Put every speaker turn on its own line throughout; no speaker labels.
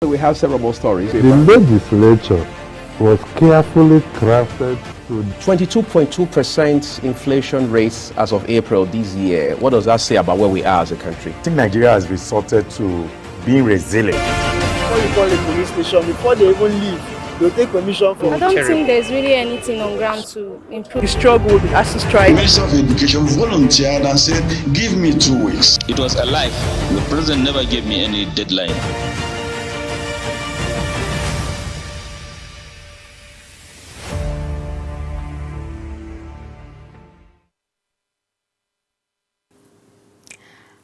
We have several more stories.
The legislature was carefully crafted to
22.2% inflation rates as of April this year. What does that say about where we are as a country?
I think Nigeria has resorted to being resilient.
Before you call a police station, before they even leave, they'll take permission from.
I don't think there's really anything on ground to improve.
The struggle, the ASU strike.
The Minister of Education volunteered and said, give me 2 weeks.
It was a lie. The president never gave me any deadline.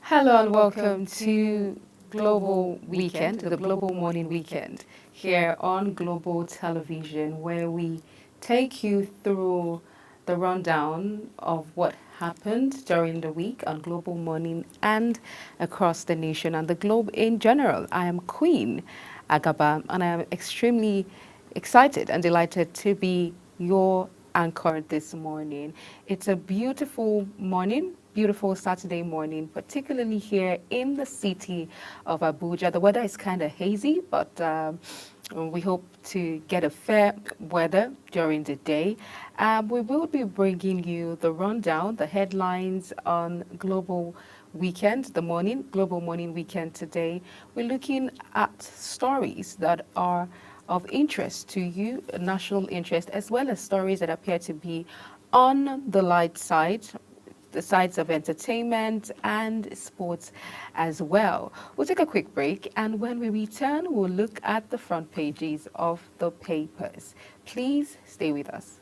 Hello and welcome to Global Weekend, the Global Morning Weekend, here on Global Television, where we take you through the rundown of what happened during the week on Global Morning and across the nation and the globe in general. I am Queen Agaba, and I am extremely excited and delighted to be your anchor this morning. It's a beautiful morning. Beautiful Saturday morning, particularly here in the city of Abuja. The weather is kind of hazy, but we hope to get a fair weather during the day. We will be bringing you the rundown, the headlines on Global Weekend, Global Morning Weekend today. We're looking at stories that are of interest to you, national interest, as well as stories that appear to be on the light side, the sides of entertainment and sports as well. We'll take a quick break, and when we return, we'll look at the front pages of the papers. Please stay with us.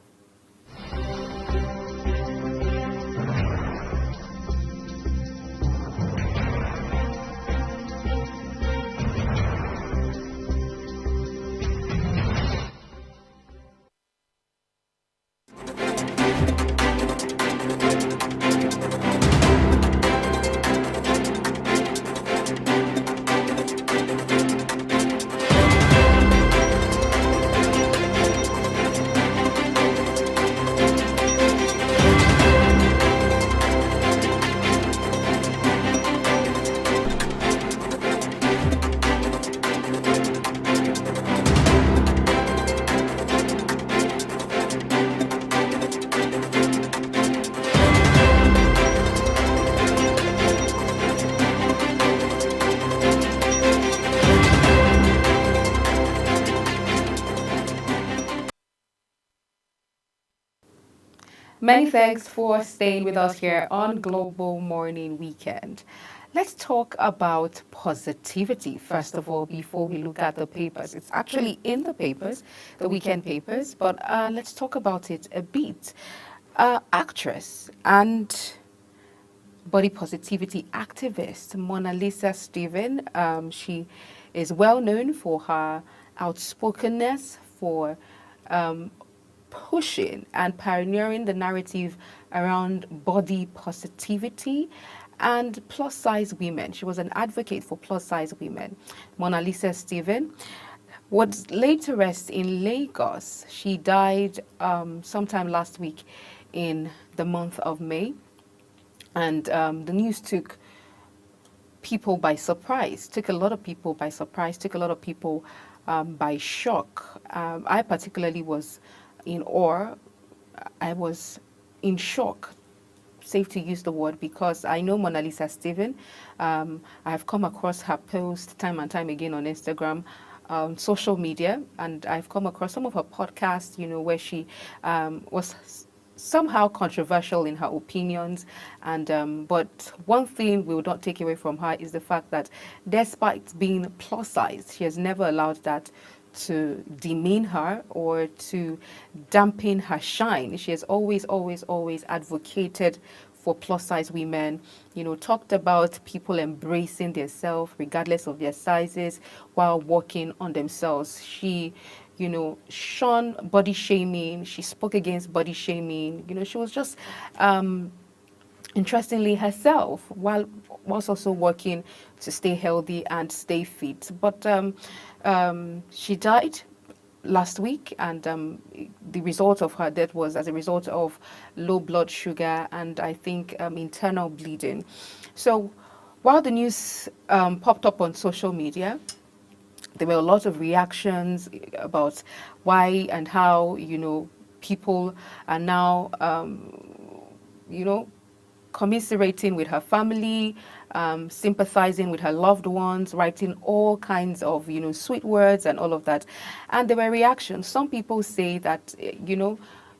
Many thanks for staying with us here on Global Morning Weekend. Let's talk about positivity, first of all, before we look at the papers. It's actually in the papers, the weekend papers, but let's talk about it a bit. Actress and body positivity activist Mona Lisa Stephen, she is well known for her outspokenness, for pushing and pioneering the narrative around body positivity and plus size women. She was an advocate for plus size women. Mona Lisa Stephen was laid to rest in Lagos. She died sometime last week in the month of May, and the news took people by surprise, took a lot of people by surprise, took a lot of people by shock. I particularly was in awe. I was in shock, safe to use the word, because I know Mona Lisa Stephen. I've come across her post time and time again on Instagram, social media, and I've come across some of her podcasts, where she was somehow controversial in her opinions, and but one thing we would not take away from her is the fact that despite being plus size, she has never allowed that to demean her or to dampen her shine. She has always advocated for plus size women, talked about people embracing themselves regardless of their sizes while working on themselves. She shunned body shaming. She spoke against body shaming. She was just interestingly herself, while also working to stay healthy and stay fit. But she died last week, and the result of her death was as a result of low blood sugar and I think internal bleeding. So while the news popped up on social media, there were a lot of reactions about why and how, people are now, you know, commiserating with her family, sympathizing with her loved ones, writing all kinds of, sweet words and all of that. And there were reactions. Some people say that,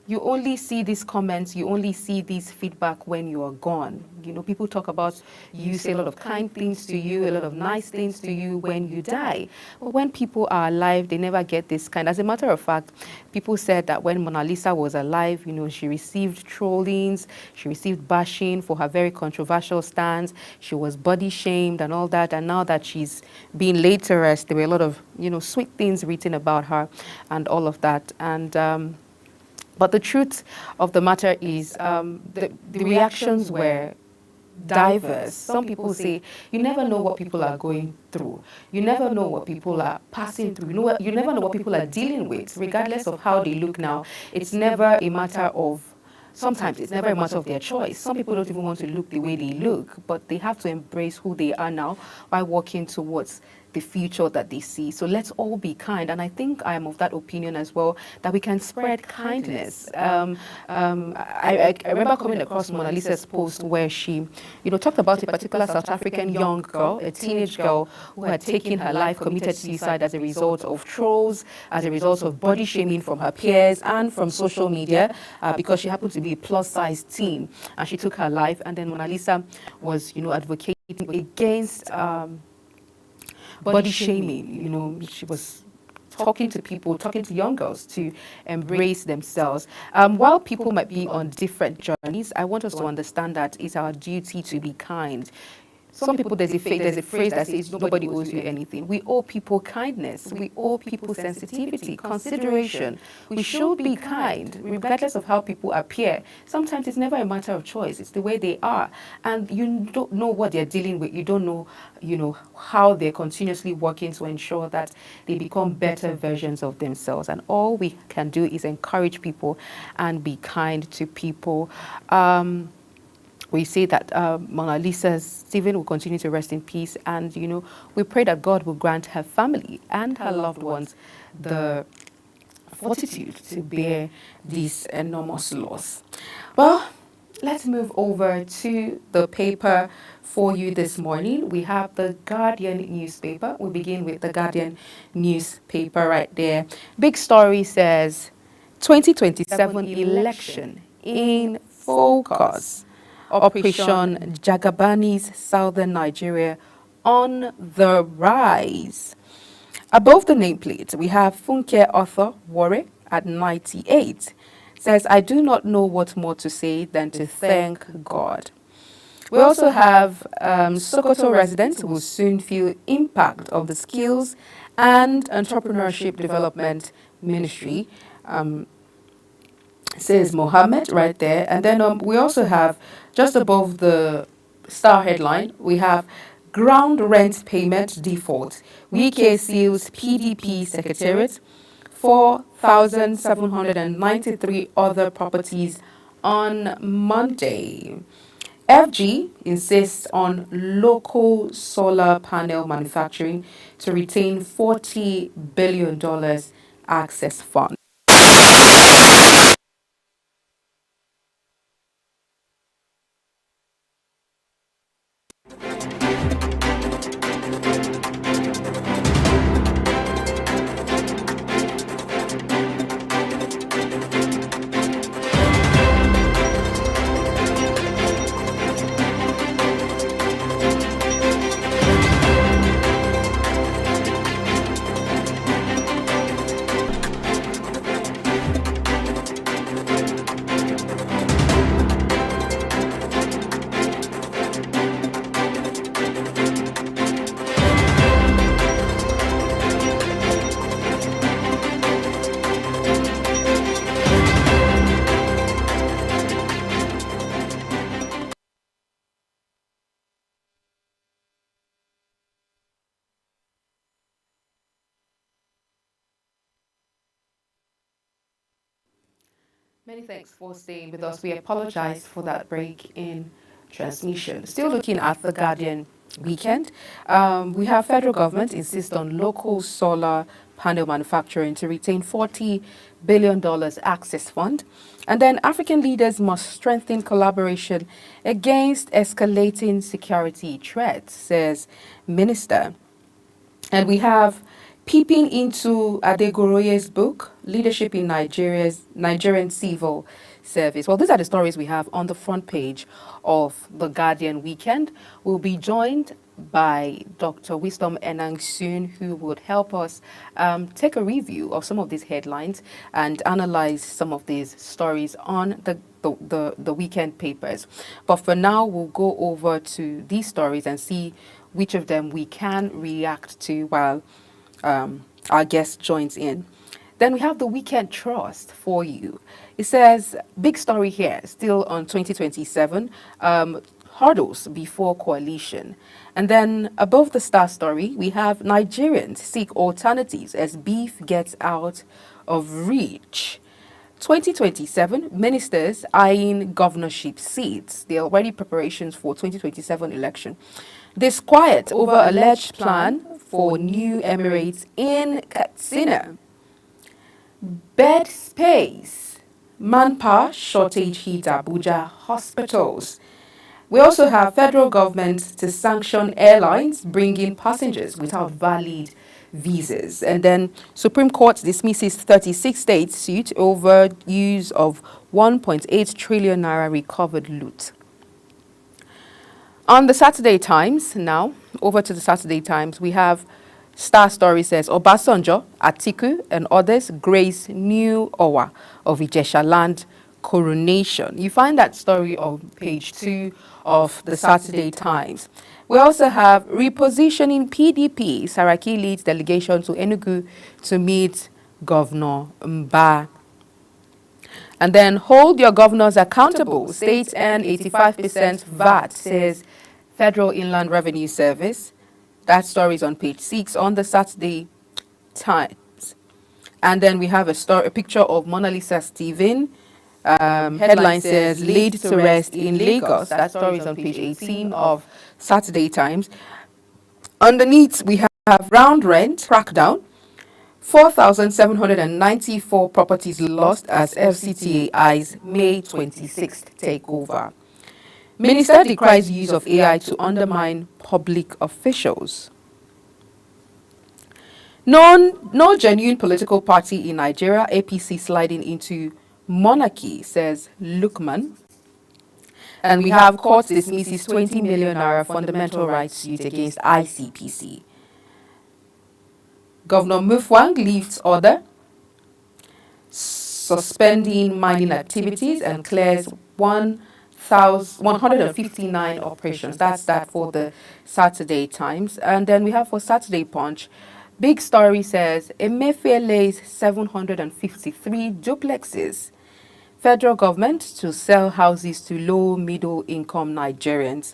you only see these comments, you only see these feedback when you are gone. People talk about you, say a lot of kind things to you, a lot of nice things to you when you die. But when people are alive, they never get this kind. As a matter of fact, people said that when Mona Lisa was alive, she received trollings, she received bashing for her very controversial stance. She was body shamed and all that. And now that she's being laid to rest, there were a lot of, sweet things written about her and all of that. And but the truth of the matter is the reactions were diverse. Some people say you never know what people are going through. You never know what people are passing through. You never know what people are dealing with, regardless of how they look now. It's never a matter of Sometimes it's never a matter of their choice. Some people don't even want to look the way they look, but they have to embrace who they are now by working towards the future that they see. So let's all be kind. And I think I am of that opinion as well, that we can spread kindness. I remember coming across Mona Lisa's post where she, talked about a particular South African young girl, a teenage girl who had taken her life, committed suicide as a result of trolls, as a result of body shaming from her peers and from social media, because she happened to be a plus-size teen, and she took her life. And then Mona Lisa was, advocating against body shaming. She was talking to people, talking to young girls to embrace themselves. While people might be on different journeys, I want us to understand that it's our duty to be kind. Some people, there's a phrase that says nobody owes you anything. We owe people kindness. We owe people sensitivity, consideration. We should be kind, regardless of how people appear. Sometimes it's never a matter of choice. It's the way they are. And you don't know what they're dealing with. You don't know, how they're continuously working to ensure that they become better versions of themselves. And all we can do is encourage people and be kind to people. We say that Mona Lisa Stephen will continue to rest in peace, and we pray that God will grant her family and her loved ones the fortitude to bear this enormous loss. Well, let's move over to the paper for you this morning. We have the Guardian newspaper. We begin with the Guardian newspaper right there. Big story says 2027 election in focus. Operation Jagabani's Southern Nigeria on the rise. Above the nameplate, we have Funke Arthur Warre at 98. Says, I do not know what more to say than to thank God. We also have Sokoto residents who will soon feel impact of the Skills and Entrepreneurship Development Ministry. Says Mohammed right there. And then we also have, just above the star headline, we have ground rent payment default. Wike seals PDP Secretariat, 4,793 other properties on Monday. FG insists on local solar panel manufacturing to retain $40 billion access fund. Many thanks for staying with us. We apologize for that break in transmission. Still looking at the Guardian weekend. We have federal government insist on local solar panel manufacturing to retain $40 billion access fund. And then African leaders must strengthen collaboration against escalating security threats, says Minister. And we have peeping into Adegoroye's book, Leadership in Nigerian Civil Service. Well, these are the stories we have on the front page of the Guardian Weekend. We'll be joined by Dr. Wisdom Enang soon, who would help us take a review of some of these headlines and analyze some of these stories on the weekend papers. But for now, we'll go over to these stories and see which of them we can react to while our guest joins in. Then we have the Weekend Trust for you. It says, big story here, still on 2027, hurdles before coalition. And then above the star story, we have Nigerians seek alternatives as beef gets out of reach. 2027, ministers eyeing governorship seats. There are already preparations for 2027 election. Disquiet over alleged plan for new Emirates in Katsina. Bed space. Manpower shortage hit Abuja hospitals. We also have federal government to sanction airlines bringing passengers without valid visas. And then Supreme Court dismisses 36 states suit over use of 1.8 trillion naira recovered loot. On the Saturday Times now, over to the Saturday Times, we have Star Story says, Obasanjo, Atiku and others grace new Owa of Ijesha land coronation. You find that story on page 2 of the Saturday Times. We also have repositioning PDP. Saraki leads delegation to Enugu to meet Governor Mba. And then hold your governors accountable. States earn 85% VAT, says Federal Inland Revenue Service. That story is on page 6 on the Saturday Times. And then we have a picture of Mona Lisa Stephen. Headline says, laid to rest in Lagos. That story is on page 18 of Saturday Times. Underneath, we have round rent crackdown. 4,794 properties lost as FCTA eyes May 26th takeover. Minister decries use of AI to undermine public officials. No genuine political party in Nigeria, APC sliding into monarchy, says Lukman. And we have court dismisses 20 million naira fundamental rights suit against ICPC. Governor Mufwang lifts order, suspending mining activities and clears 159 operations. That's that for the Saturday Times. And then we have for Saturday Punch, big story says, Emefiele's 753 duplexes. Federal government to sell houses to low middle income Nigerians.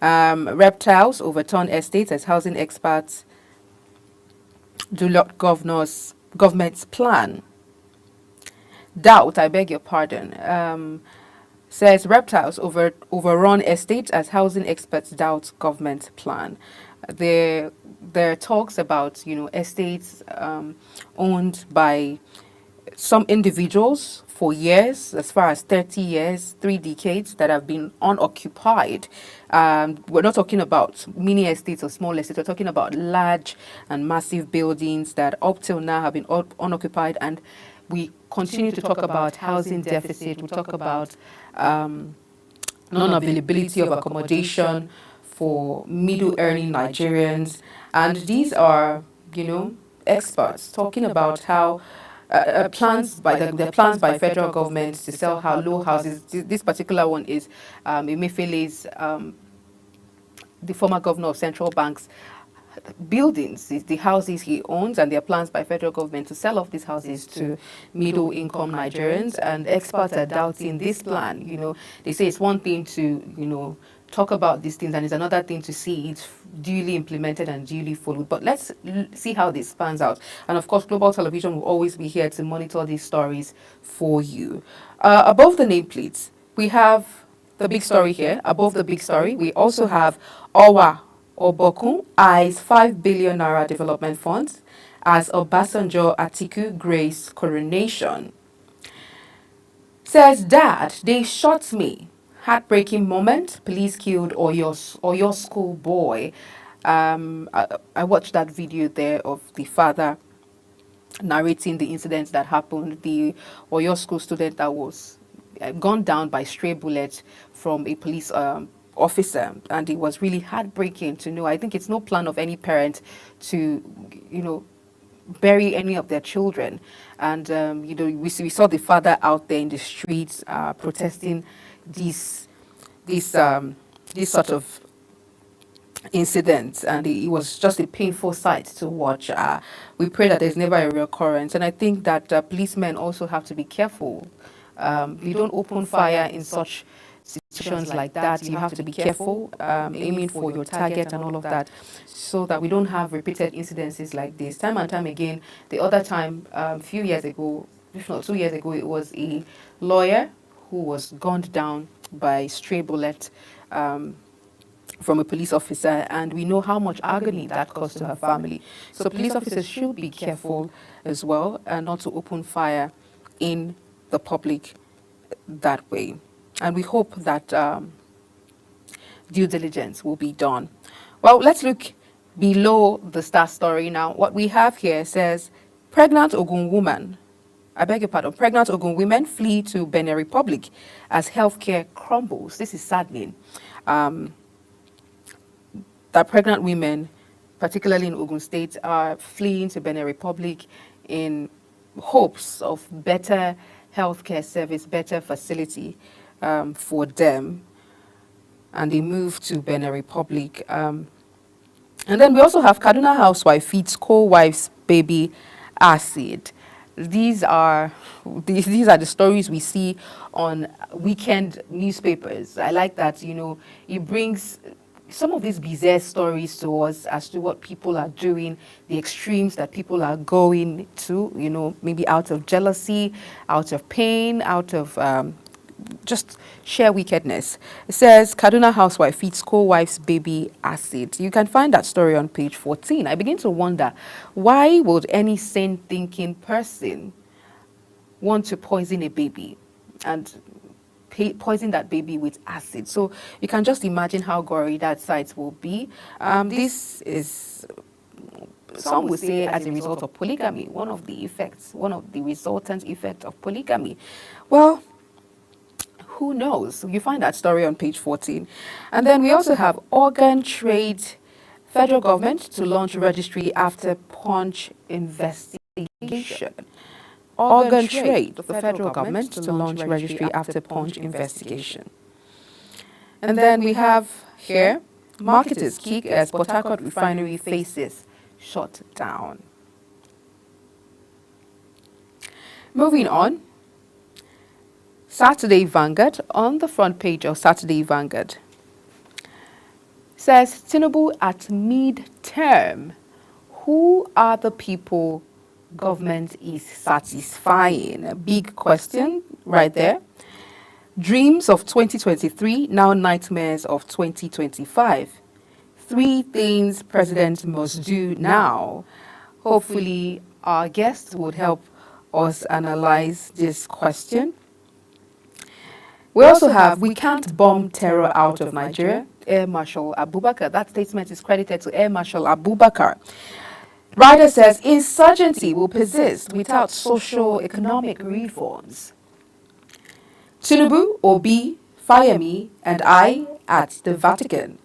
Reptiles overturn estates as housing experts do not government's plan. Doubt, I beg your pardon, says reptiles overrun estates as housing experts doubt government's plan. There are talks about, estates owned by some individuals for years, as far as 30 years, 3 decades, that have been unoccupied. We're not talking about mini estates or small estates. We're talking about large and massive buildings that up till now have been unoccupied. And we continue to talk about housing deficit. We talk about non-availability of accommodation for middle-earning Nigerians. And these are, experts talking about how plans by federal government to sell low houses. This particular one is Emefiele's, the former governor of central banks, buildings, the houses he owns, and there are plans by federal government to sell off these houses to middle-income Nigerians. And experts are doubting this plan. They say it's one thing to, talk about these things, and it's another thing to see it duly implemented and duly followed. But let's see how this pans out. And of course, Global Television will always be here to monitor these stories for you. Above the nameplates, we have the big story here. Above the big story, we also have Owa Obokun eyes 5 billion naira development funds as Obasanjo Atiku grace coronation. Says, Dad, they shot me. Heartbreaking moment. Police killed Oyo school boy. I watched that video there of the father narrating the incident that happened. The Oyo school student that was gunned down by stray bullets from a police officer, and it was really heartbreaking to know. I think it's no plan of any parent to, bury any of their children. And we saw the father out there in the streets protesting this sort of incident, and it was just a painful sight to watch. We pray that there's never a recurrence, and I think that policemen also have to be careful. You don't open fire in such situations like that. You have to be careful, aiming for your target and all of that, so that we don't have repeated incidences like this. Time and time again, the other time, a few years ago, if not 2 years ago, it was a lawyer who was gunned down by stray bullet from a police officer, and we know how much agony that caused to her family. So police officers should be careful as well, and not to open fire in the public that way. And we hope that due diligence will be done. Well, let's look below the star story now. What we have here says, pregnant Ogun woman, I beg your pardon, pregnant Ogun women flee to Benin Republic as healthcare crumbles. This is saddening. That pregnant women, particularly in Ogun State, are fleeing to Benin Republic in hopes of better healthcare service, better facility for them. And they move to Benin Republic. And then we also have Kaduna housewife feeds co-wife's baby acid. These are the stories we see on weekend newspapers. I like that, it brings some of these bizarre stories to us as to what people are doing, the extremes that people are going to, maybe out of jealousy, out of pain, out of just sheer wickedness. It says, Kaduna housewife feeds co-wife's baby acid. You can find that story on page 14. I begin to wonder, why would any sane-thinking person want to poison a baby and poison that baby with acid? So you can just imagine how gory that sight will be. This is, some would say, as a result of polygamy, one of the resultant effects of polygamy. Well, who knows? You find that story on page 14. And then we also have organ trade, federal government to launch registry after Punch investigation. Organ trade, the federal government to launch registry after Punch investigation. And then we have here, marketers kick as Port Harcourt refinery faces shut down. Moving on, Saturday Vanguard, on the front page of Saturday Vanguard, says Tinubu at mid-term. Who are the people government is satisfying? A big question right there. Dreams of 2023, now nightmares of 2025. 3 things president must do now. Hopefully our guests would help us analyze this question. We also have, we can't bomb terror out of Nigeria. Air Marshal Abubakar. That statement is credited to Air Marshal Abubakar. Ryder says insurgency will persist without socio-economic reforms. Tinubu, Obi, Fayemi, and I at the Vatican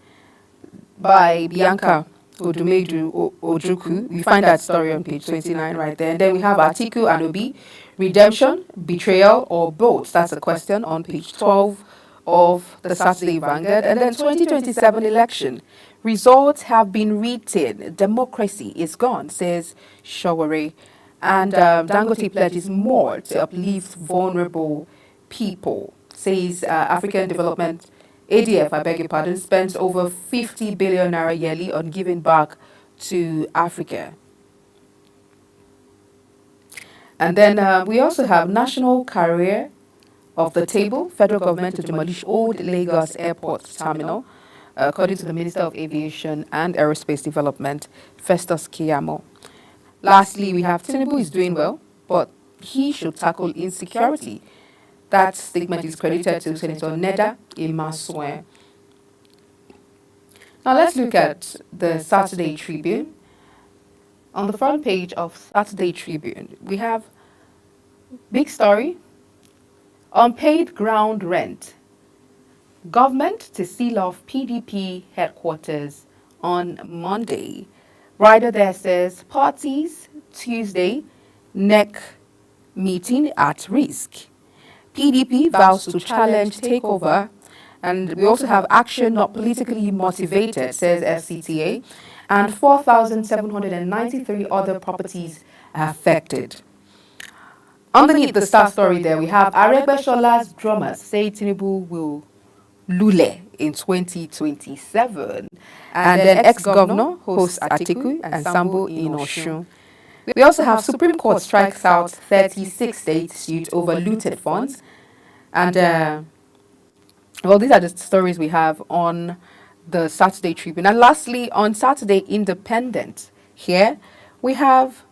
by Bianca Odumedu Ojukwu. You find that story on page 29 right there. And then we have Atiku and Obi, redemption, betrayal, or both. That's a question on page 12 of the Saturday Vanguard. And then 2027 election. Results have been written. Democracy is gone, says Shaware. And Dangote pledges more to uplift vulnerable people, says African Development ADF, I beg your pardon, spends over 50 billion naira yearly on giving back to Africa. And then we also have national career of the table, federal government to demolish old Lagos airport terminal. according to the Minister of Aviation and Aerospace Development, Festus Keyamo. Lastly, we have Tinubu is doing well, but he should tackle insecurity. That statement is credited to Senator Neda Imasue. Now let's look at the Saturday Tribune. On the front page of Saturday Tribune, we have big story, unpaid ground rent. Government to seal off PDP headquarters on Monday. Rider there says parties Tuesday, NEC meeting at risk. PDP vows to challenge takeover. And we also have action not politically motivated, says FCTA, and 4,793 other properties affected. Underneath the star story there, we have Aregbeshola's drummers say Tinubu will lule in 2027. And then ex-governor hosts Atiku and Sambo in Oshun. We also have Supreme Court strikes out 36 state suit over looted funds. And well, these are the stories we have on the Saturday Tribune. And lastly, on Saturday Independent, here we have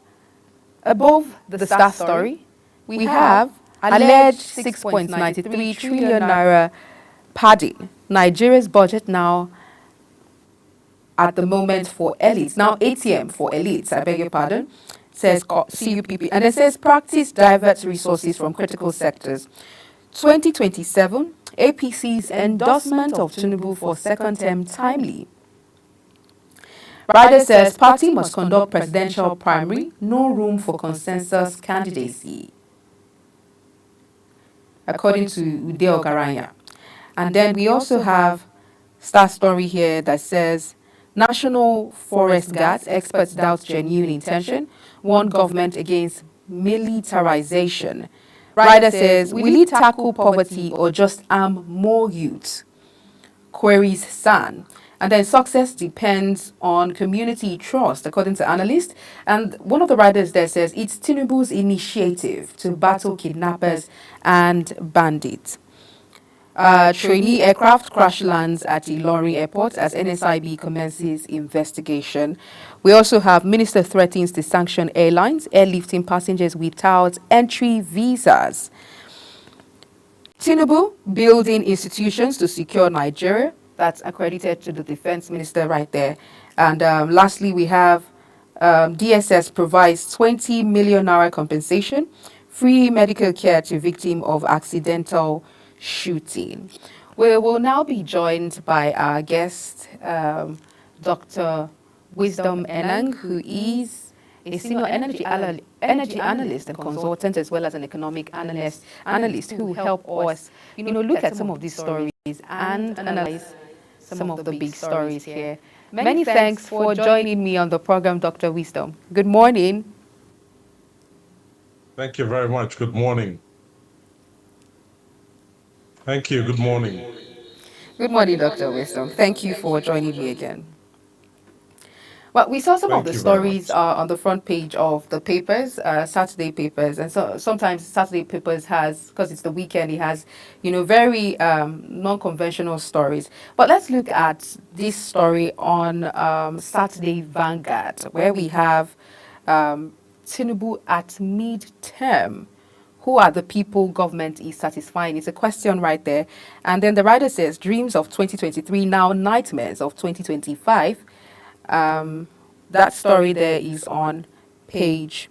above the star story, we have alleged 6.93 trillion naira padding. Nigeria's budget now at the moment for elites, now ATM for elites, I beg your pardon, says CUPP. And it says practice diverts resources from critical sectors. 2027, APC's endorsement of Tinubu for second term timely. Rider says party must conduct presidential primary, no room for consensus candidacy, according to Ude Ogaranya. And then we also have star story here that says National Forest Guards experts doubt genuine intention, warn government against militarization. Rider says, will it tackle poverty or just arm more youth? Queries SAN. And then success depends on community trust, according to analysts. And one of the riders there says it's Tinubu's initiative to battle kidnappers and bandits. Trainee aircraft crash lands at Ilorin Airport as NSIB commences investigation. We also have Minister threatens to sanction airlines, airlifting passengers without entry visas. Tinubu building institutions to secure Nigeria. That's accredited to the Defense Minister right there. And lastly, we have DSS provides 20 million naira compensation, free medical care to victim of accidental shooting. We will now be joined by our guest, Dr. Wisdom Enang, who is a senior energy analyst and consultant, as well as an economic analyst who will help us, look at some of these stories and analyze some of the big stories here. Many thanks for joining me on the program, Dr. Wisdom. Good morning.
Thank you very much. Good morning. Thank you. Good morning.
Good morning, Dr. Wisdom. Thank you for joining me again. Well, we saw some of the stories on the front page of the papers, Saturday papers, and so sometimes Saturday papers has, because it's the weekend, it has, very non-conventional stories. But let's look at this story on Saturday Vanguard, where we have Tinubu at mid-term. Who are the people government is satisfying? It's a question right there. And then the writer says, dreams of 2023, now nightmares of 2025. That story there is on page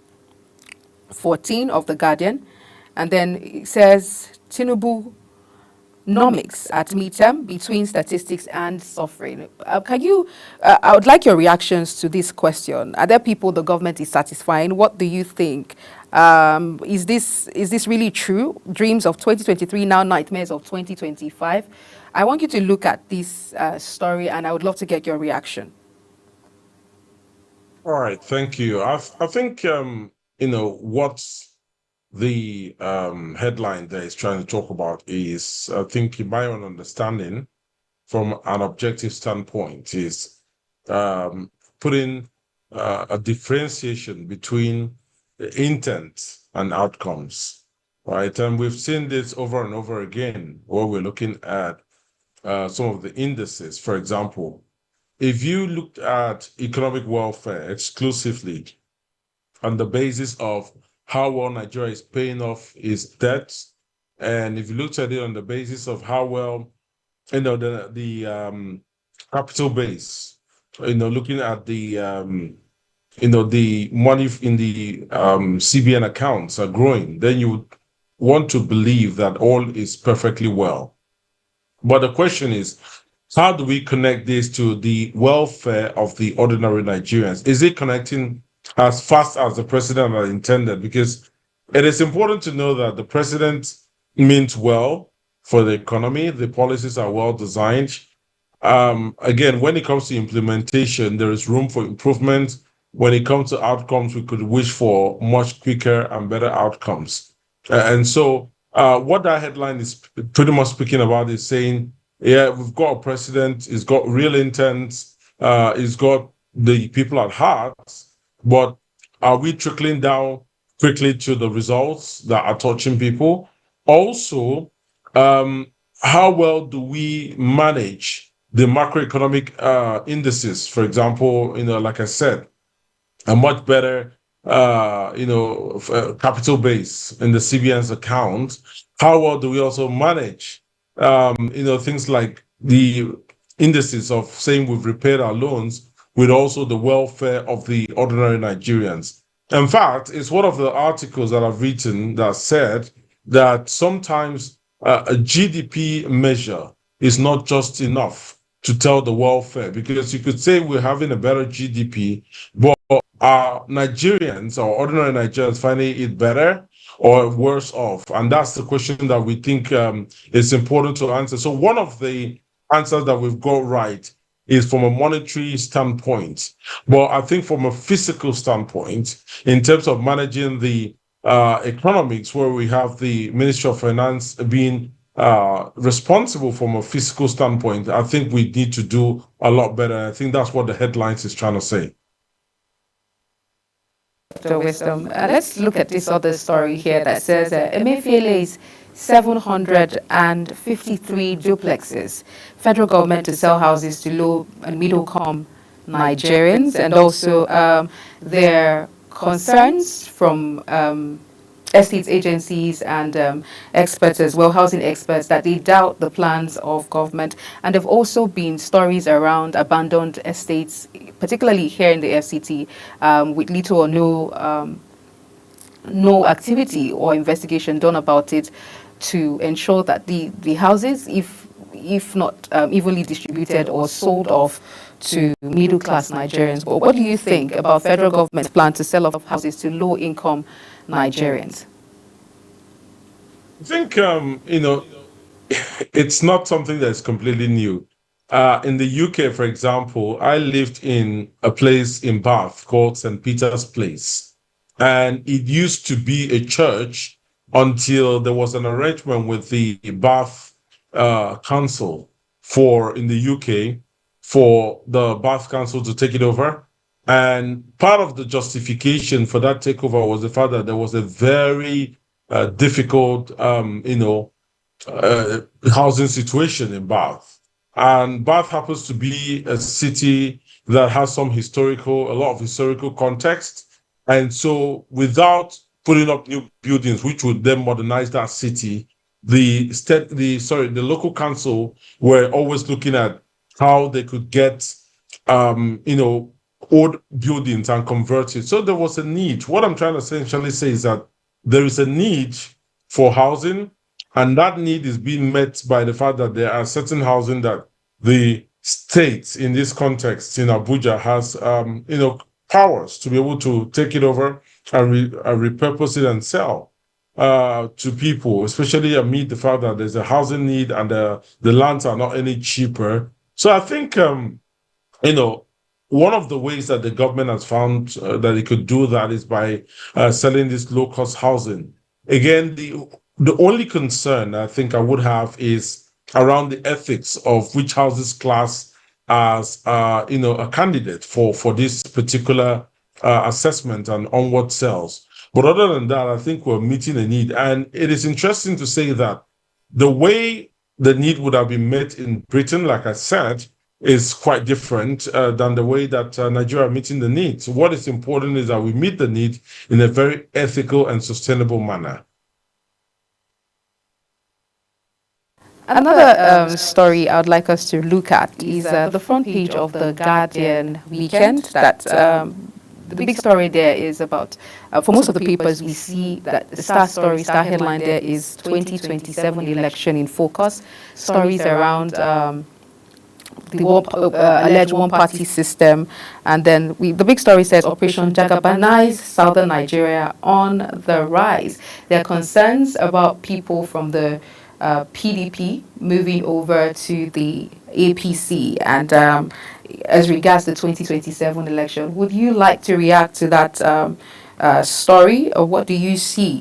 14 of The Guardian. And then it says, Tinubu nomics at midterm between statistics and suffering. I would like your reactions to this question. Are there people the government is satisfying? What do you think? Is this really true? Dreams of 2023, now nightmares of 2025. I want you to look at this story, and I would love to get your reaction.
All right, thank you. I think what the headline there is trying to talk about is, I think in my own understanding, from an objective standpoint, is putting a differentiation between intent and outcomes, right? And we've seen this over and over again, where we're looking at some of the indices. For example, if you looked at economic welfare exclusively on the basis of how well Nigeria is paying off its debts, and if you looked at it on the basis of how well, the capital base, looking at the the money in the CBN accounts are growing, then you would want to believe that all is perfectly well. But the question is, how do we connect this to the welfare of the ordinary Nigerians? Is it connecting as fast as the president had intended? Because it is important to know that the president means well for the economy. The policies are well designed. Again, when it comes to implementation, there is room for improvement. When it comes to outcomes, we could wish for much quicker and better outcomes. And so what that headline is pretty much speaking about is saying, yeah, we've got a president, he's got real intent, he's got the people at heart, but are we trickling down quickly to the results that are touching people? Also, how well do we manage the macroeconomic indices? For example, like I said, a much better capital base in the CBN's account. How well do we also manage things like the indices of saying we've repaid our loans with also the welfare of the ordinary Nigerians? In fact, it's one of the articles that I've written that said that sometimes a GDP measure is not just enough to tell the welfare, because you could say we're having a better GDP, but are Nigerians or ordinary Nigerians finding it better or worse off? And that's the question that we think is important to answer. So one of the answers that we've got right is from a monetary standpoint. But I think from a physical standpoint, in terms of managing the economics, where we have the Ministry of Finance being responsible from a fiscal standpoint, I think we need to do a lot better. I think that's what the headlines is trying to say.
Dr. Wisdom, let's look at this other story here that says Emefiele's 753 duplexes, federal government to sell houses to low and middle-income Nigerians, and also their concerns from estate agencies and experts as well, housing experts, that they doubt the plans of government. And there have also been stories around abandoned estates, particularly here in the FCT, with little or no activity or investigation done about it to ensure that the houses, if not evenly distributed or sold off to middle-class Nigerians. But what do you think about federal government's plan to sell off houses to low-income Nigerians?
I think, it's not something that's completely new. In the UK, for example, I lived in a place in Bath called St. Peter's Place. And it used to be a church until there was an arrangement with the Bath Council in the UK for the Bath Council to take it over. And part of the justification for that takeover was the fact that there was a very difficult, housing situation in Bath. And Bath happens to be a city that has a lot of historical context. And so without putting up new buildings, which would then modernize that city, the local council were always looking at how they could get, old buildings and convert it. So there was a need. What I'm trying to essentially say is that there is a need for housing, and that need is being met by the fact that there are certain housing that the state, in this context, in Abuja, has, powers to be able to take it over and repurpose it and sell to people, especially amid the fact that there's a housing need and the lands are not any cheaper. So I think, one of the ways that the government has found that it could do that is by selling this low-cost housing. Again, the only concern I think I would have is around the ethics of which houses class as a candidate for this particular assessment and onward sales. But other than that, I think we're meeting a need. And it is interesting to say that the way the need would have been met in Britain, like I said, is quite different than the way that Nigeria are meeting the needs. What is important is that we meet the need in a very ethical and sustainable manner.
Another story I would like us to look at is the front page of the Guardian Weekend. That the big story there is about, for most of the papers, we see that the star headline there is 2027 election in focus. Stories around the alleged one-party system, and then the big story says Operation Jagabanize Southern Nigeria on the rise. There are concerns about people from the PDP moving over to the APC, and as regards the 2027 election, would you like to react to that story, or what do you see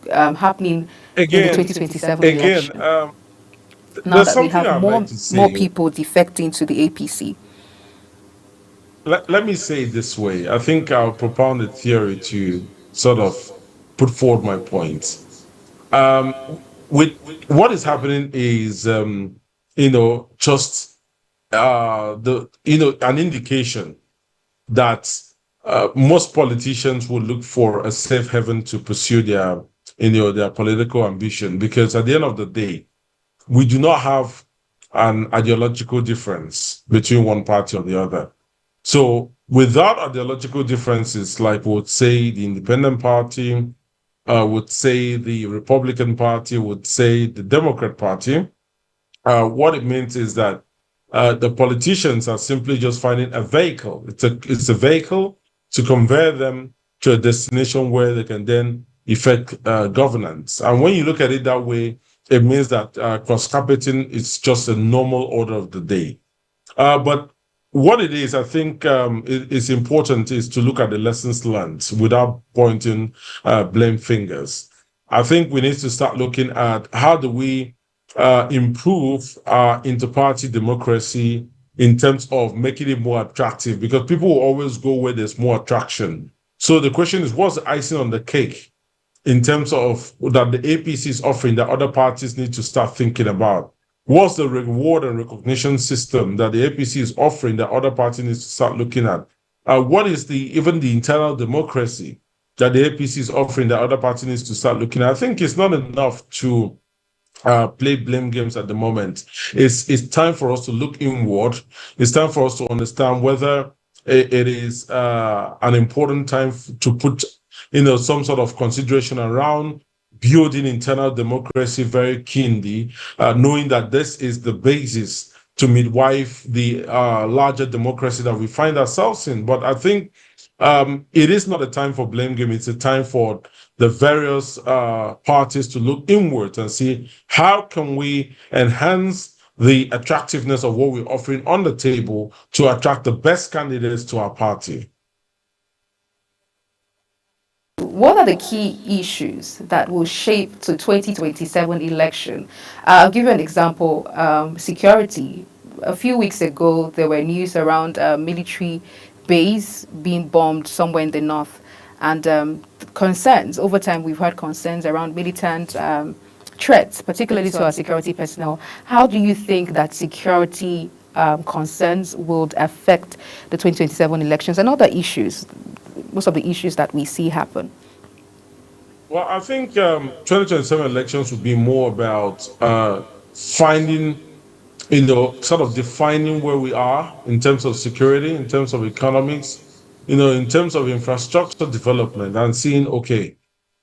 happening in the 2027 election? Now that we have more people defecting to the APC.
Let me say it this way. I think I'll propound a theory to sort of put forward my points. With what is happening is, just an indication that most politicians will look for a safe haven to pursue their political ambition, because at the end of the day, we do not have an ideological difference between one party or the other. So without ideological differences, like would say the Independent Party, would say the Republican Party, would say the Democrat Party, what it means is that the politicians are simply just finding a vehicle. It's a vehicle to convert them to a destination where they can then effect governance. And when you look at it that way, it means that cross-carpeting is just a normal order of the day. But what it is, I think is important is to look at the lessons learned without pointing blame fingers. I think we need to start looking at how do we improve our inter-party democracy in terms of making it more attractive, because people will always go where there's more attraction. So the question is, what's the icing on the cake in terms of that the APC is offering that other parties need to start thinking about? What's the reward and recognition system that the APC is offering that other parties need to start looking at? What is even the internal democracy that the APC is offering that other parties need to start looking at? I think it's not enough to play blame games at the moment. It's time for us to look inward. It's time for us to understand whether it is an important time to put some sort of consideration around building internal democracy very keenly, knowing that this is the basis to midwife the larger democracy that we find ourselves in. But I think it is not a time for blame game. It's a time for the various parties to look inward and see how can we enhance the attractiveness of what we're offering on the table to attract the best candidates to our party.
What are the key issues that will shape the 2027 election? I'll give you an example. Security. A few weeks ago, there were news around a military base being bombed somewhere in the north. And concerns, over time we've heard concerns around militant threats, particularly to our security personnel. How do you think that security concerns would affect the 2027 elections and other issues, most of the issues that we see happen?
Well, I think 2027 elections would be more about finding, sort of defining where we are in terms of security, in terms of economics, in terms of infrastructure development, and seeing, okay,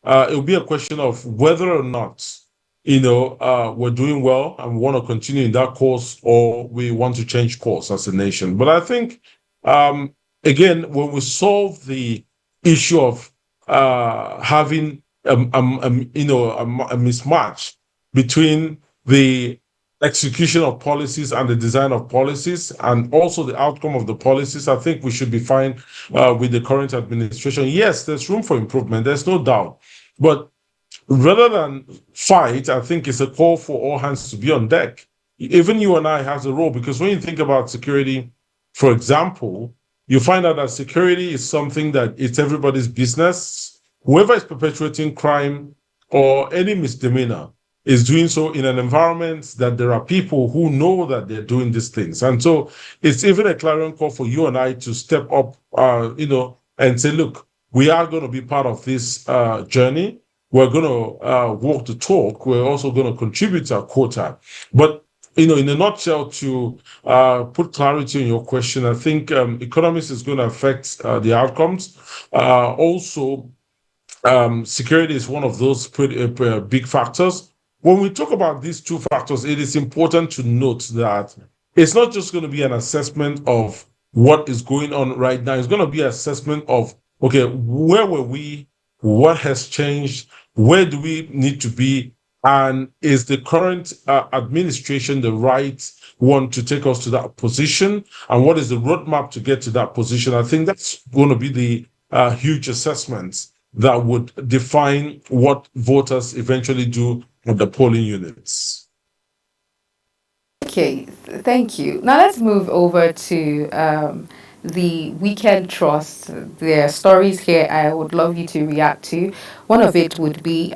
it will be a question of whether or not, we're doing well and we want to continue in that course, or we want to change course as a nation. But I think, again, when we solve the issue of having a mismatch between the execution of policies and the design of policies, and also the outcome of the policies, I think we should be fine with the current administration. Yes, there's room for improvement, there's no doubt. But rather than fight, I think it's a call for all hands to be on deck. Even you and I have a role, because when you think about security, for example, you find out that security is something that it's everybody's business. Whoever is perpetuating crime or any misdemeanor is doing so in an environment that there are people who know that they're doing these things. And so it's even a clarion call for you and I to step up, and say, look, we are going to be part of this journey. We're going to walk the talk. We're also going to contribute our quota. But, in a nutshell, to put clarity on your question, I think economics is going to affect the outcomes. Also, security is one of those pretty big factors. When we talk about these two factors, it is important to note that it's not just going to be an assessment of what is going on right now. It's going to be an assessment of, okay, where were we? What has changed? Where do we need to be? And is the current administration the right one to take us to that position? And what is the roadmap to get to that position? I think that's going to be the huge assessments that would define what voters eventually do at the polling units.
Okay, thank you. Now let's move over to the Weekend Trust. There are stories here I would love you to react to. One of it would be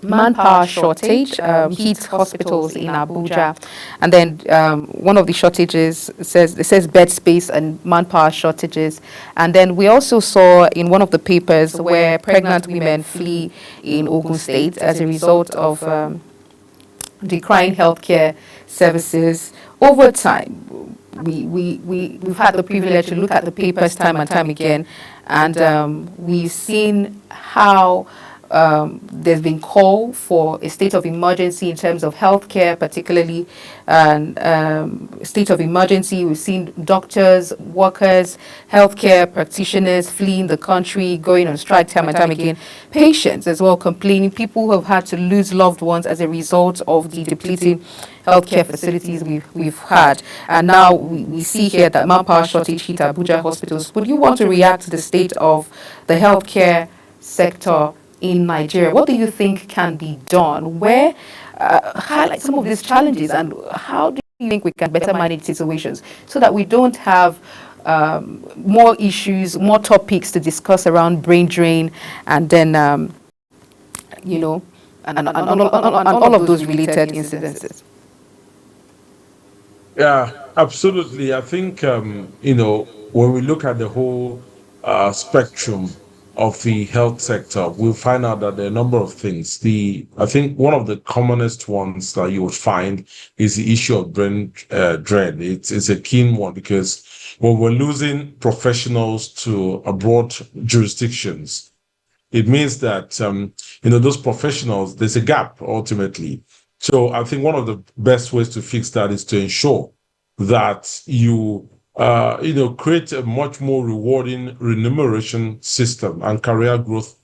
manpower shortage hits hospitals in Abuja, and then one of the shortages says bed space and manpower shortages. And then we also saw in one of the papers where pregnant women flee in Ogun State as a result of decrying healthcare services. Over time, we've had the privilege to look at the papers time and time again, and we've seen how there's been call for a state of emergency in terms of healthcare, particularly, and state of emergency. We've seen doctors, workers, healthcare practitioners fleeing the country, going on strike time and time again. Patients as well complaining. People who have had to lose loved ones as a result of the depleting healthcare facilities we've had. And now we see here that manpower shortage hit Abuja hospitals. Would you want to react to the state of the healthcare sector in Nigeria? What do you think can be done? Where highlight some of these challenges, and how do you think we can better manage situations so that we don't have more issues, more topics to discuss around brain drain, and then and all of those related incidences?
Yeah, absolutely. I think when we look at the whole spectrum of the health sector, we'll find out that there are a number of things. I think one of the commonest ones that you would find is the issue of brain drain. It's a keen one, because when we're losing professionals to abroad jurisdictions, it means that those professionals, there's a gap ultimately. So I think one of the best ways to fix that is to ensure that you create a much more rewarding remuneration system and career growth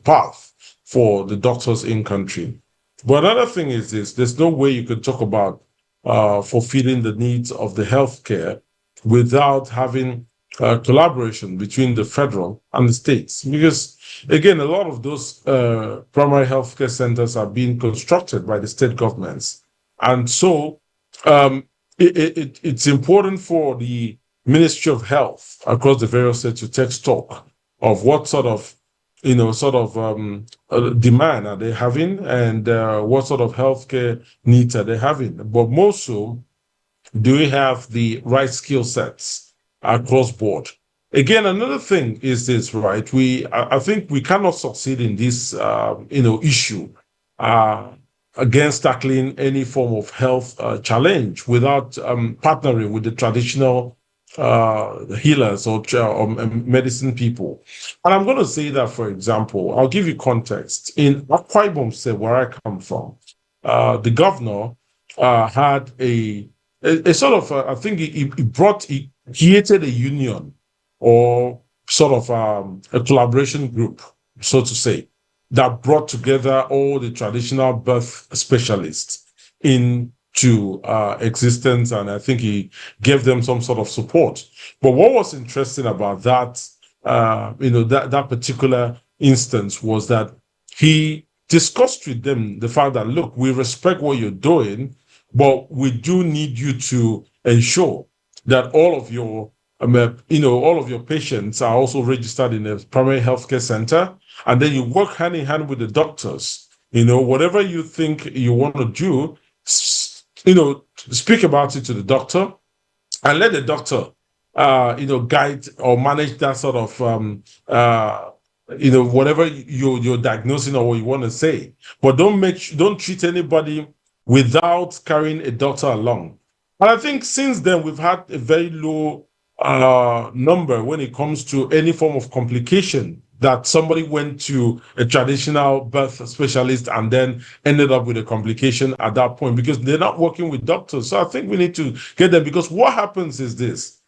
path for the doctors in country. But another thing is this: there's no way you could talk about fulfilling the needs of the healthcare without having collaboration between the federal and the states. Because again, a lot of those primary healthcare centers are being constructed by the state governments. And so it's important for the Ministry of Health across the various states to take stock of what sort of demand are they having, and what sort of healthcare needs are they having. But more so, do we have the right skill sets across board? Again, another thing is this, right? I think we cannot succeed in this issue against tackling any form of health challenge without partnering with the traditional healers or medicine people. And I'm going to say that, for example, I'll give you context. In Akwa Ibom State, where I come from, the governor had a sort of, I think he created a union, or sort of a collaboration group, so to say, that brought together all the traditional birth specialists into existence, and I think he gave them some sort of support. But what was interesting about that, that particular instance, was that he discussed with them the fact that, look, we respect what you're doing, but we do need you to ensure that all of your patients are also registered in a primary healthcare center, and then you work hand in hand with the doctors, Whatever you think you want to do, speak about it to the doctor and let the doctor, guide or manage that sort of, whatever you're diagnosing or what you want to say. But don't treat anybody without carrying a doctor along. And I think since then, we've had a very low number when it comes to any form of complication that somebody went to a traditional birth specialist and then ended up with a complication at that point because they're not working with doctors. So I think we need to get them, because what happens is this.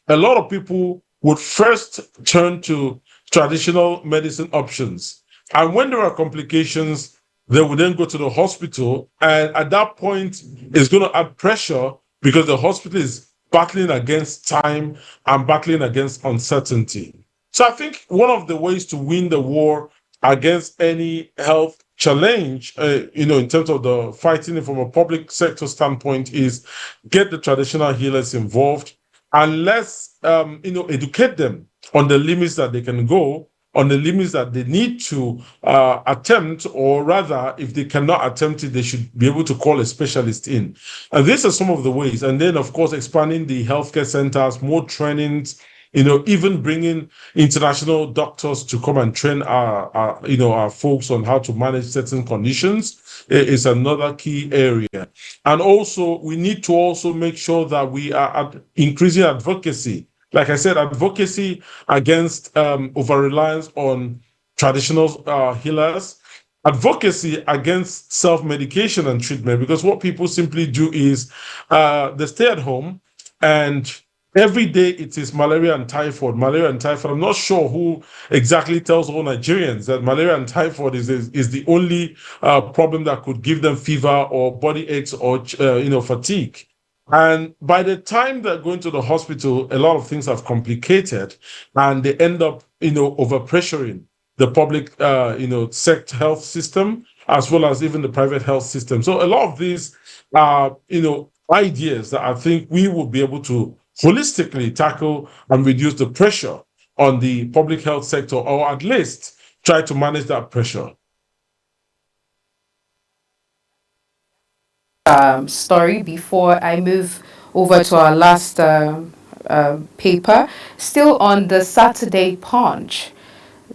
A lot of people would first turn to traditional medicine options. And when there are complications, they would then go to the hospital. And at that point, it's going to add pressure because the hospital is battling against time and battling against uncertainty. So I think one of the ways to win the war against any health challenge, in terms of the fighting it from a public sector standpoint, is get the traditional healers involved and let's, educate them on the limits that they can go, on the limits that they need to attempt, or rather, if they cannot attempt it, they should be able to call a specialist in. And these are some of the ways. And then, of course, expanding the healthcare centers, more trainings, even bringing international doctors to come and train our folks on how to manage certain conditions is another key area. And also, we need to also make sure that we are increasing advocacy. Like I said, advocacy against over-reliance on traditional healers, advocacy against self-medication and treatment, because what people simply do is they stay at home and every day it is malaria and typhoid. Malaria and typhoid. I'm not sure who exactly tells all Nigerians that malaria and typhoid is the only problem that could give them fever or body aches or fatigue. And by the time they're going to the hospital, a lot of things have complicated, and they end up, overpressuring the public, sector health system, as well as even the private health system. So a lot of these are, ideas that I think we will be able to holistically tackle and reduce the pressure on the public health sector, or at least try to manage that pressure.
Story before I move over to our last paper. Still on the Saturday Punch,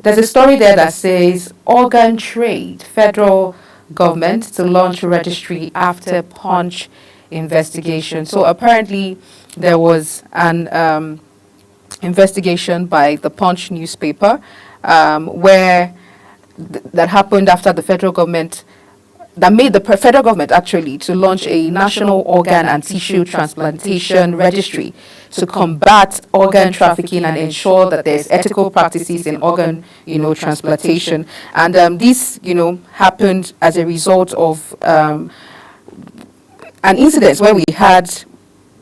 there's a story there that says organ trade, federal government to launch registry after Punch investigation. So apparently there was an investigation by the Punch newspaper where that happened after the federal government that made the federal government actually to launch a national organ and tissue transplantation registry to combat organ trafficking and ensure that there's ethical practices in organ, transplantation. And this, happened as a result of an incident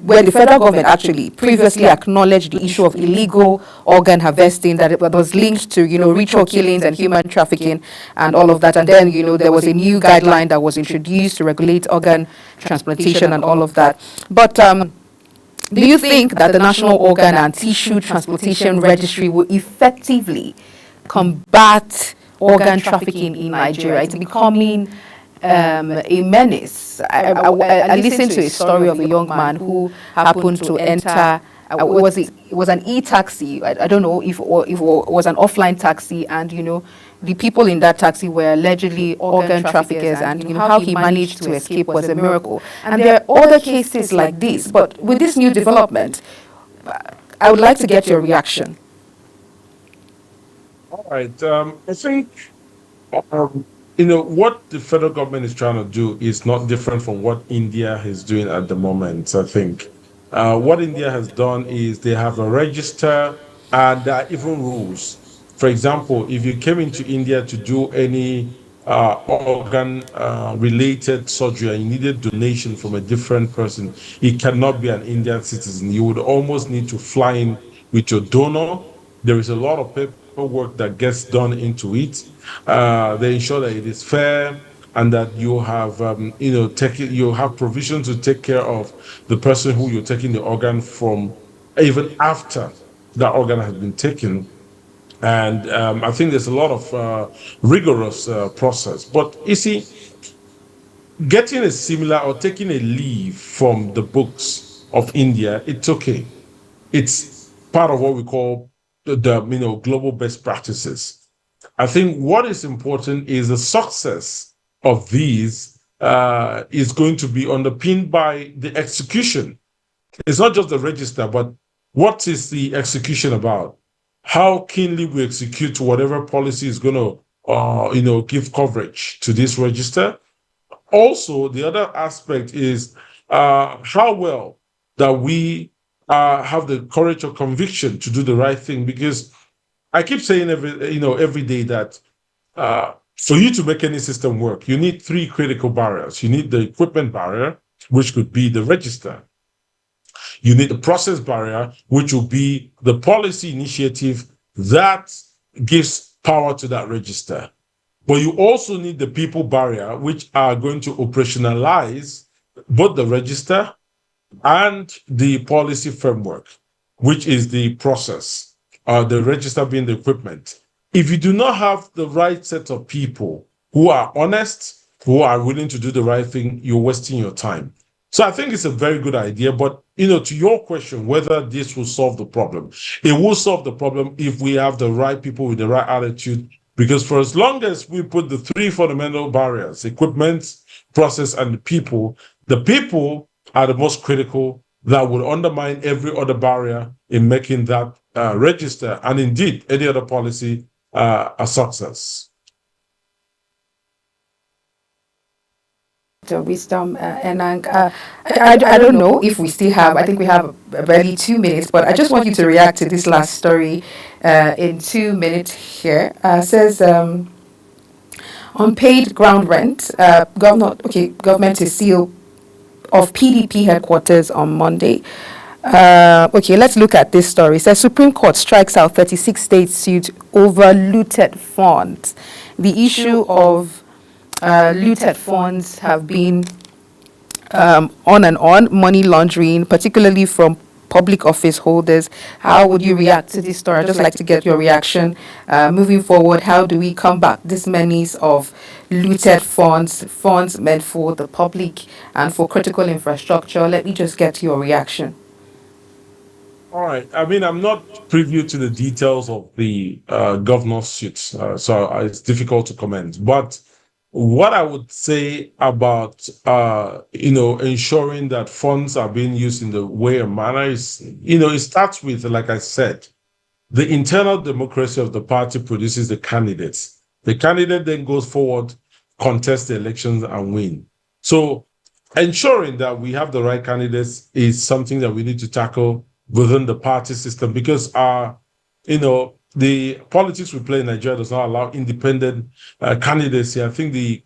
where the federal government actually previously acknowledged the issue of illegal organ harvesting that was linked to, ritual killings and human trafficking and all of that. And then, there was a new guideline that was introduced to regulate organ transplantation and all of that. But do you think that the National Organ and Tissue Transplantation Registry will effectively combat organ trafficking in Nigeria? It's becoming a menace. I listened to a story of a young man who happened to enter. It was an e-taxi. I don't know if it was an offline taxi, and the people in that taxi were allegedly organ traffickers, and how he managed to escape was a miracle. And there are other cases like this. But with this new development, I would like to get your reaction.
All right. I think. What the federal government is trying to do is not different from what India is doing at the moment. I think what India has done is they have a register, and there are even rules. For example, if you came into India to do any organ related surgery and you needed donation from a different person, it cannot be an Indian citizen. You would almost need to fly in with your donor. There is a lot of paperwork that gets done into it. They ensure that it is fair and that you have, you have provision to take care of the person who you're taking the organ from, even after that organ has been taken. And I think there's a lot of rigorous process. But you see, getting a similar or taking a leaf from the books of India, it's okay. It's part of what we call the global best practices. I think what is important is the success of these is going to be underpinned by the execution. It's not just the register, but what is the execution about? How keenly we execute whatever policy is going to, give coverage to this register. Also, the other aspect is how well that we have the courage or conviction to do the right thing. Because I keep saying every day that for you to make any system work, you need three critical barriers. You need the equipment barrier, which could be the register. You need the process barrier, which will be the policy initiative that gives power to that register. But you also need the people barrier, which are going to operationalize both the register and the policy framework, which is the process, the register being the equipment. If you do not have the right set of people who are honest, who are willing to do the right thing, you're wasting your time. So I think it's a very good idea. But, to your question, whether this will solve the problem, it will solve the problem if we have the right people with the right attitude. Because for as long as we put the three fundamental barriers, equipment, process, and the people are the most critical that will undermine every other barrier in making that register and indeed any other policy a success.
The wisdom, Enang. I don't know if we still have, I think we have barely 2 minutes, but I just want you to react to this last story in 2 minutes here. Says, unpaid ground rent, government is seal of PDP headquarters on Monday. Okay, let's look at this story. It says Supreme Court strikes out 36 states suit over looted funds. The issue of looted funds have been on and on, money laundering, particularly from public office holders. How would you react to this story? I'd just like to get your reaction. Moving forward, how do we combat this menace of looted funds meant for the public and for critical infrastructure? Let me just get your reaction.
All right. I mean, I'm not privy to the details of the governor's suits, so it's difficult to comment. But what I would say about, ensuring that funds are being used in the way and manner is, it starts with, like I said, the internal democracy of the party produces the candidates. The candidate then goes forward, contests the elections and win. So ensuring that we have the right candidates is something that we need to tackle within the party system because, the politics we play in Nigeria does not allow independent candidacy. I think the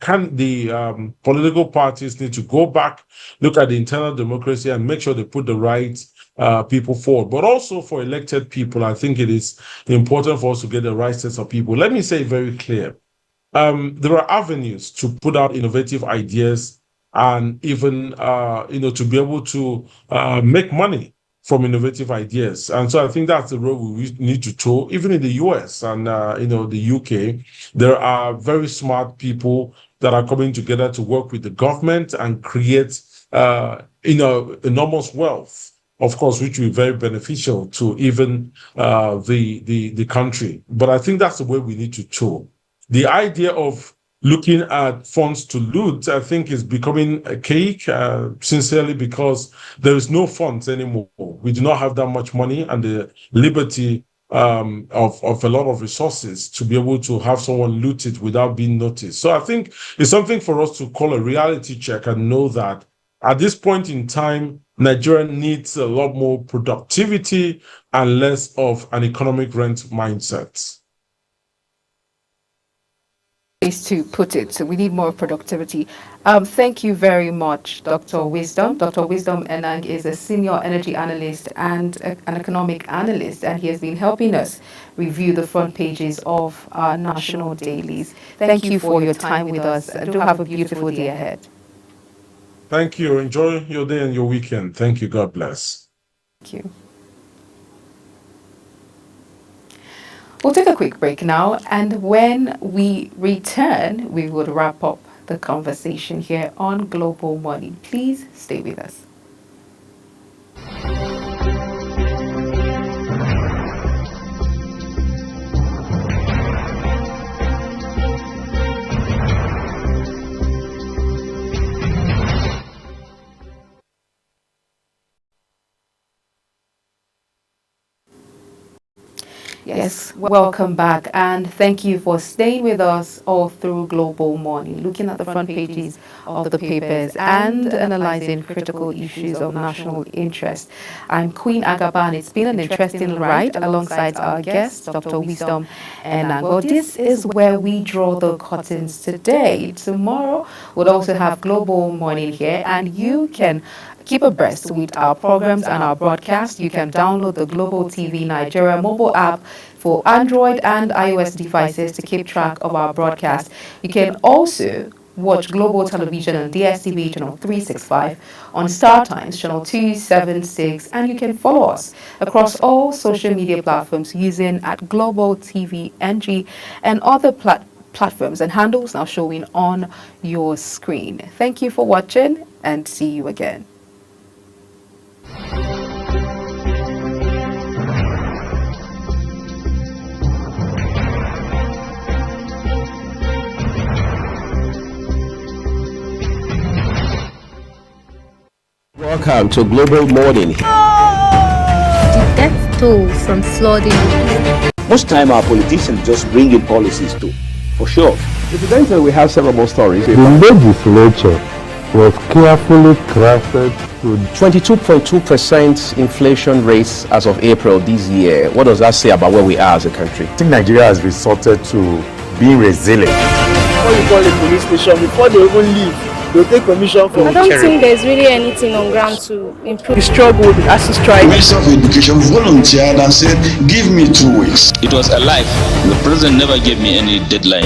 political parties need to go back, look at the internal democracy and make sure they put the right people forward. But also for elected people, I think it is important for us to get the right sets of people. Let me say very clear. There are avenues to put out innovative ideas and even, to be able to make money from innovative ideas. And so I think that's the road we need to toe. Even in the US and, the UK, there are very smart people that are coming together to work with the government and create, enormous wealth, of course, which will be very beneficial to even the country. But I think that's the way we need to toe. The idea of looking at funds to loot, I think, is becoming a cake, sincerely, because there is no funds anymore. We do not have that much money and the liberty of a lot of resources to be able to have someone loot it without being noticed. So I think it's something for us to call a reality check and know that at this point in time, Nigeria needs a lot more productivity and less of an economic rent mindset.
To put it, so we need more productivity. Thank you very much, Dr. Wisdom. Dr. Wisdom Enang is a senior energy analyst and an economic analyst, and he has been helping us review the front pages of our national dailies. Thank you for your time with us. Do have a beautiful day ahead.
Thank you. Enjoy your day and your weekend. Thank you. God bless.
Thank you. We'll take a quick break now, and when we return, we would wrap up the conversation here on Global Morning. Please stay with us. Yes, welcome back, and thank you for staying with us all through Global Morning, looking at the front pages of the papers and analyzing critical issues of national interest. I'm Queen Agaba, and it's been an interesting ride alongside our guest, Dr. Wisdom Enango. This is where we draw the curtains today. Tomorrow, we'll also have Global Morning here, and you can keep abreast with our programs and our broadcast. You can download the Global TV Nigeria mobile app for Android and iOS devices to keep track of our broadcast. You can also watch Global Television on DSTV channel 365, on Star Times channel 276, and you can follow us across all social media platforms using at Global TV NG and other platforms and handles now showing on your screen. Thank you for watching, and see you again.
Welcome to Global Morning.
The death toll from flooding.
Most time our politicians just bring in policies too, for sure.
Incidentally, we have several more stories.
The legislature was carefully crafted to
22.2% inflation rate as of April this year. What does that say about where we are as a country?
I think Nigeria has resorted to being resilient.
Before you call a police station, before they even leave, they'll take permission from
I don't think there's really anything on ground to improve.
We struggled as a strike.
The Minister of Education volunteered and said, give me 2 weeks.
It was a lie. The president never gave me any deadline.